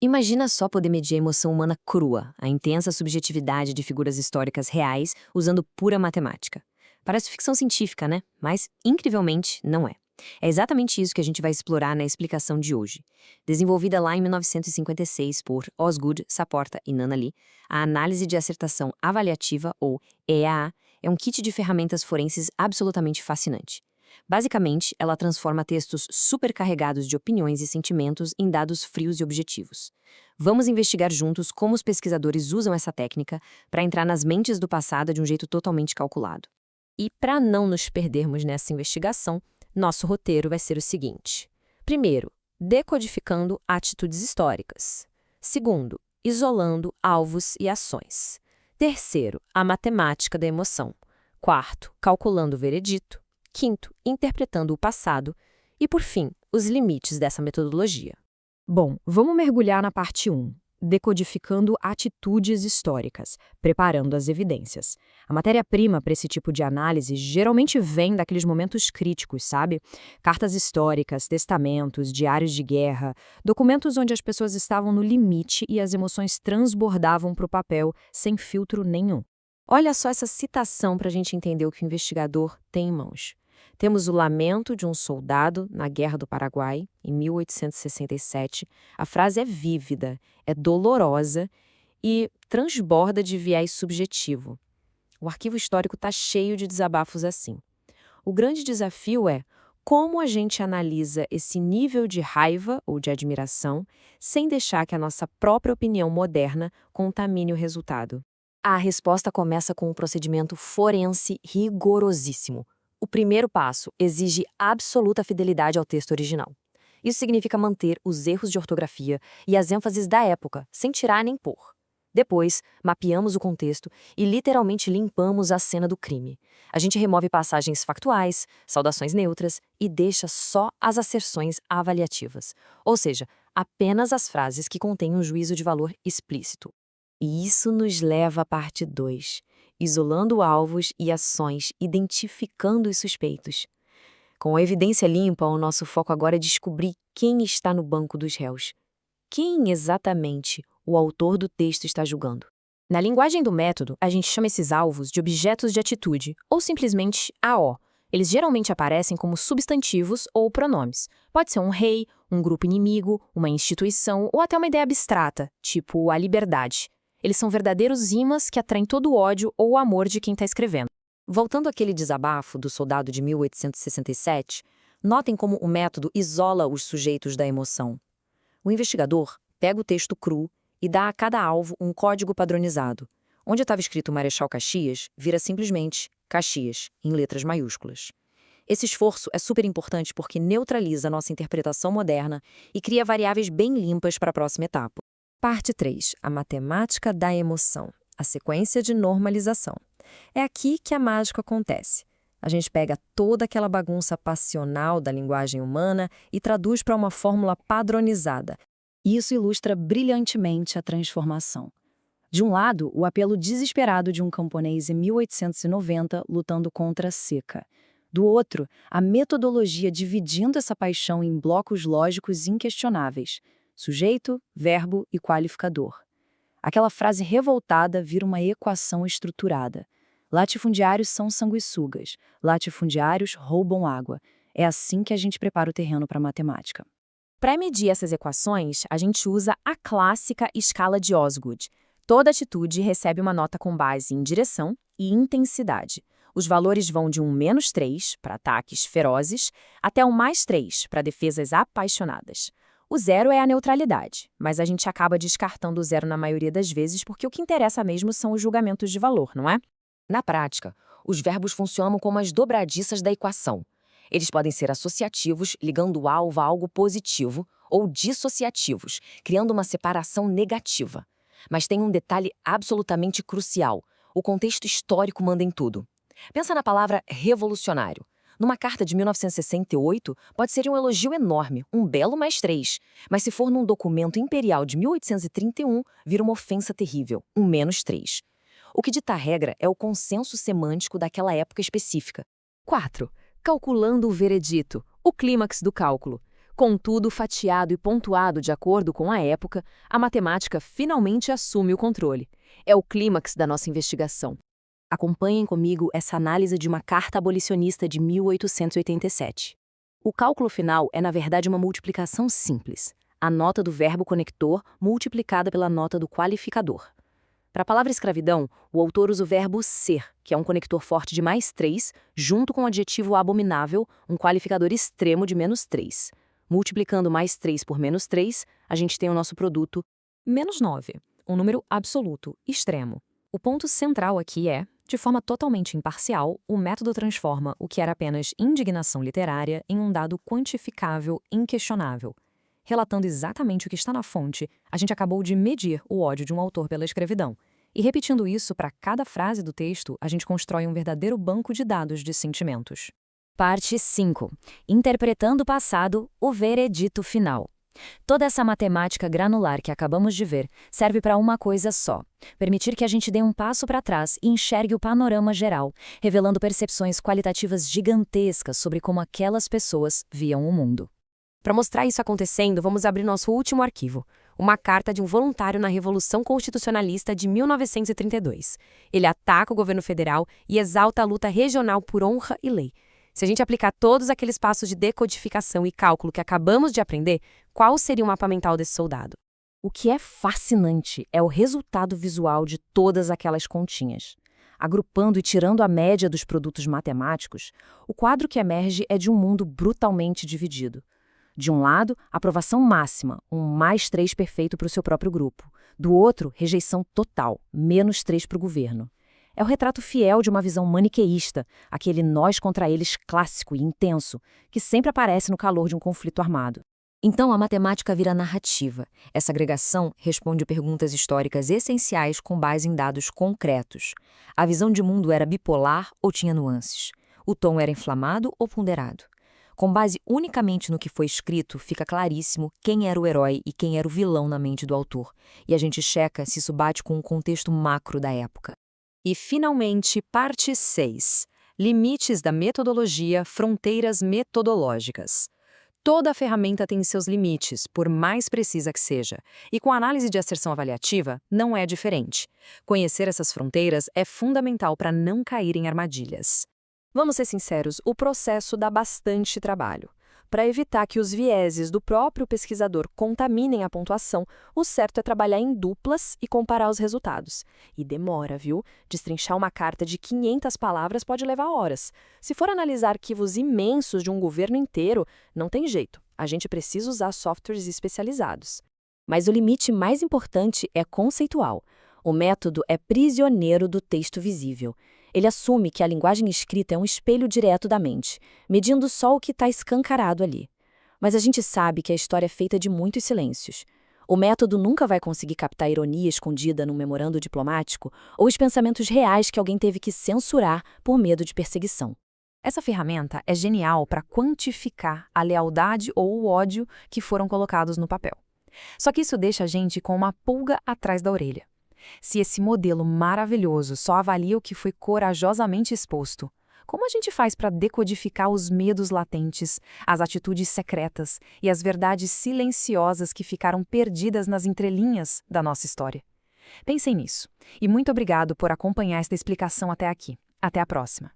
Imagina só poder medir a emoção humana crua, a intensa subjetividade de figuras históricas reais usando pura matemática. Parece ficção científica, né? Mas, incrivelmente, não é. É exatamente isso que a gente vai explorar na explicação de hoje. Desenvolvida lá em 1956 por Osgood, Saporta e Nana Lee, a análise de acertação avaliativa, ou EAA, é um kit de ferramentas forenses absolutamente fascinante. Basicamente, ela transforma textos supercarregados de opiniões e sentimentos em dados frios e objetivos. Vamos investigar juntos como os pesquisadores usam essa técnica para entrar nas mentes do passado de um jeito totalmente calculado. E para não nos perdermos nessa investigação, nosso roteiro vai ser o seguinte. Primeiro, decodificando atitudes históricas. Segundo, isolando alvos e ações. Terceiro, a matemática da emoção. Quarto, calculando o veredito. Quinto, interpretando o passado. E, por fim, os limites dessa metodologia. Bom, vamos mergulhar na parte 1, decodificando atitudes históricas, preparando as evidências. A matéria-prima para esse tipo de análise geralmente vem daqueles momentos críticos, sabe? Cartas históricas, testamentos, diários de guerra, documentos onde as pessoas estavam no limite e as emoções transbordavam para o papel sem filtro nenhum. Olha só essa citação para a gente entender o que o investigador tem em mãos. Temos o lamento de um soldado na Guerra do Paraguai, em 1867. A frase é vívida, é dolorosa e transborda de viés subjetivo. O arquivo histórico está cheio de desabafos assim. O grande desafio é como a gente analisa esse nível de raiva ou de admiração sem deixar que a nossa própria opinião moderna contamine o resultado. A resposta começa com um procedimento forense rigorosíssimo. O primeiro passo exige absoluta fidelidade ao texto original. Isso significa manter os erros de ortografia e as ênfases da época, sem tirar nem pôr. Depois, mapeamos o contexto e literalmente limpamos a cena do crime. A gente remove passagens factuais, saudações neutras e deixa só as asserções avaliativas, ou seja, apenas as frases que contêm um juízo de valor explícito. E isso nos leva à parte 2, isolando alvos e ações, identificando os suspeitos. Com a evidência limpa, o nosso foco agora é descobrir quem está no banco dos réus. Quem exatamente o autor do texto está julgando. Na linguagem do método, a gente chama esses alvos de objetos de atitude, ou simplesmente AO. Eles geralmente aparecem como substantivos ou pronomes. Pode ser um rei, um grupo inimigo, uma instituição ou até uma ideia abstrata, tipo a liberdade. Eles são verdadeiros ímãs que atraem todo o ódio ou o amor de quem está escrevendo. Voltando àquele desabafo do soldado de 1867, notem como o método isola os sujeitos da emoção. O investigador pega o texto cru e dá a cada alvo um código padronizado. Onde estava escrito Marechal Caxias, vira simplesmente Caxias, em letras maiúsculas. Esse esforço é super importante porque neutraliza nossa interpretação moderna e cria variáveis bem limpas para a próxima etapa. Parte 3. A matemática da emoção. A sequência de normalização. É aqui que a mágica acontece. A gente pega toda aquela bagunça passional da linguagem humana e traduz para uma fórmula padronizada. Isso ilustra brilhantemente a transformação. De um lado, o apelo desesperado de um camponês em 1890 lutando contra a seca. Do outro, a metodologia dividindo essa paixão em blocos lógicos inquestionáveis: sujeito, verbo e qualificador. Aquela frase revoltada vira uma equação estruturada. Latifundiários são sanguessugas, latifundiários roubam água. É assim que a gente prepara o terreno para a matemática. Para medir essas equações, a gente usa a clássica escala de Osgood. Toda atitude recebe uma nota com base em direção e intensidade. Os valores vão de um -3, para ataques ferozes, até um +3, para defesas apaixonadas. O 0 é a neutralidade, mas a gente acaba descartando o 0 na maioria das vezes porque o que interessa mesmo são os julgamentos de valor, não é? Na prática, os verbos funcionam como as dobradiças da equação. Eles podem ser associativos, ligando o alvo a algo positivo, ou dissociativos, criando uma separação negativa. Mas tem um detalhe absolutamente crucial: o contexto histórico manda em tudo. Pensa na palavra revolucionário. Numa carta de 1968, pode ser um elogio enorme, um belo +3. Mas se for num documento imperial de 1831, vira uma ofensa terrível, um -3. O que dita a regra é o consenso semântico daquela época específica. 4. Calculando o veredito, o clímax do cálculo. Com tudo fatiado e pontuado de acordo com a época, a matemática finalmente assume o controle. É o clímax da nossa investigação. Acompanhem comigo essa análise de uma carta abolicionista de 1887. O cálculo final é, na verdade, uma multiplicação simples. A nota do verbo conector multiplicada pela nota do qualificador. Para a palavra escravidão, o autor usa o verbo ser, que é um conector forte de +3, junto com o adjetivo abominável, um qualificador extremo de -3. Multiplicando +3 por -3, a gente tem o nosso produto -9, um número absoluto, extremo. O ponto central aqui é, de forma totalmente imparcial, o método transforma o que era apenas indignação literária em um dado quantificável, inquestionável. Relatando exatamente o que está na fonte, a gente acabou de medir o ódio de um autor pela escravidão. E repetindo isso para cada frase do texto, a gente constrói um verdadeiro banco de dados de sentimentos. Parte 5. Interpretando o passado, o veredito final. Toda essa matemática granular que acabamos de ver serve para uma coisa só: permitir que a gente dê um passo para trás e enxergue o panorama geral, revelando percepções qualitativas gigantescas sobre como aquelas pessoas viam o mundo. Para mostrar isso acontecendo, vamos abrir nosso último arquivo, uma carta de um voluntário na Revolução Constitucionalista de 1932. Ele ataca o governo federal e exalta a luta regional por honra e lei. Se a gente aplicar todos aqueles passos de decodificação e cálculo que acabamos de aprender, qual seria o mapa mental desse soldado? O que é fascinante é o resultado visual de todas aquelas continhas. Agrupando e tirando a média dos produtos matemáticos, o quadro que emerge é de um mundo brutalmente dividido. De um lado, aprovação máxima, um +3 perfeito para o seu próprio grupo. Do outro, rejeição total, -3 para o governo. É o retrato fiel de uma visão maniqueísta, aquele nós contra eles clássico e intenso, que sempre aparece no calor de um conflito armado. Então a matemática vira narrativa. Essa agregação responde perguntas históricas essenciais com base em dados concretos. A visão de mundo era bipolar ou tinha nuances? O tom era inflamado ou ponderado? Com base unicamente no que foi escrito, fica claríssimo quem era o herói e quem era o vilão na mente do autor, e a gente checa se isso bate com o contexto macro da época. E, finalmente, parte 6. Limites da metodologia, fronteiras metodológicas. Toda ferramenta tem seus limites, por mais precisa que seja, e com a análise de asserção avaliativa não é diferente. Conhecer essas fronteiras é fundamental para não cair em armadilhas. Vamos ser sinceros, o processo dá bastante trabalho. Para evitar que os vieses do próprio pesquisador contaminem a pontuação, o certo é trabalhar em duplas e comparar os resultados. E demora, viu? Destrinchar uma carta de 500 palavras pode levar horas. Se for analisar arquivos imensos de um governo inteiro, não tem jeito. A gente precisa usar softwares especializados. Mas o limite mais importante é conceitual. O método é prisioneiro do texto visível. Ele assume que a linguagem escrita é um espelho direto da mente, medindo só o que está escancarado ali. Mas a gente sabe que a história é feita de muitos silêncios. O método nunca vai conseguir captar a ironia escondida num memorando diplomático ou os pensamentos reais que alguém teve que censurar por medo de perseguição. Essa ferramenta é genial para quantificar a lealdade ou o ódio que foram colocados no papel. Só que isso deixa a gente com uma pulga atrás da orelha. Se esse modelo maravilhoso só avalia o que foi corajosamente exposto, como a gente faz para decodificar os medos latentes, as atitudes secretas e as verdades silenciosas que ficaram perdidas nas entrelinhas da nossa história? Pensem nisso. E muito obrigado por acompanhar esta explicação até aqui. Até a próxima.